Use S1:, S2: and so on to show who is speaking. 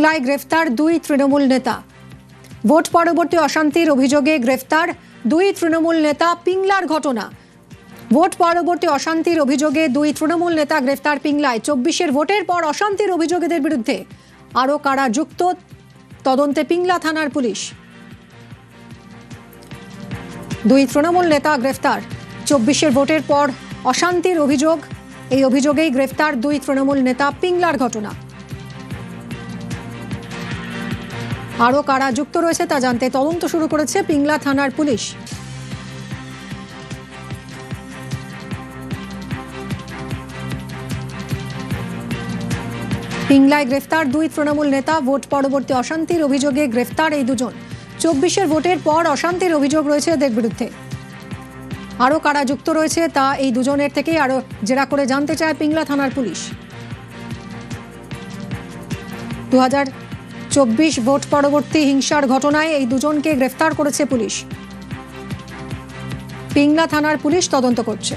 S1: পিংলায় গ্রেফতার দুই তৃণমূল নেতা। ভোট পরবর্তী অশান্তির অভিযোগে গ্রেফতার দুই তৃণমূল নেতা। পিংলার ঘটনা। ভোট পরবর্তী অশান্তির অভিযোগে দুই তৃণমূল নেতা গ্রেফতার পিংলায়। 24-এর ভোটের পর অশান্তির অভিযোগীদের বিরুদ্ধে আরও কারা যুক্ত, তদন্তে পিংলা থানার পুলিশ। দুই তৃণমূল নেতা গ্রেফতার। 24-এর ভোটের পর অশান্তির অভিযোগ, এই অভিযোগেই গ্রেফতার দুই তৃণমূল নেতা। পিংলার ঘটনা। আরও কারা যুক্ত রয়েছে তা জানতে তদন্ত শুরু করেছে পিংলা থানার পুলিশ। পিংলায় গ্রেফতার দুই তৃণমূল নেতা। ভোট পরবর্তী অশান্তির অভিযোগে গ্রেফতার এই দুজন। 24-এর ভোটের পর অশান্তির অভিযোগ রয়েছে এদের বিরুদ্ধে। আরও কারা যুক্ত রয়েছে তা এই দুজনের থেকেই আরও জেরা করে জানতে চায় পিংলা থানার পুলিশ। 2024 ভোট পরবর্তী হিংসার ঘটনায় এই দুজনকে গ্রেফতার করেছে পুলিশ। পিংলা থানার পুলিশ তদন্ত করছে।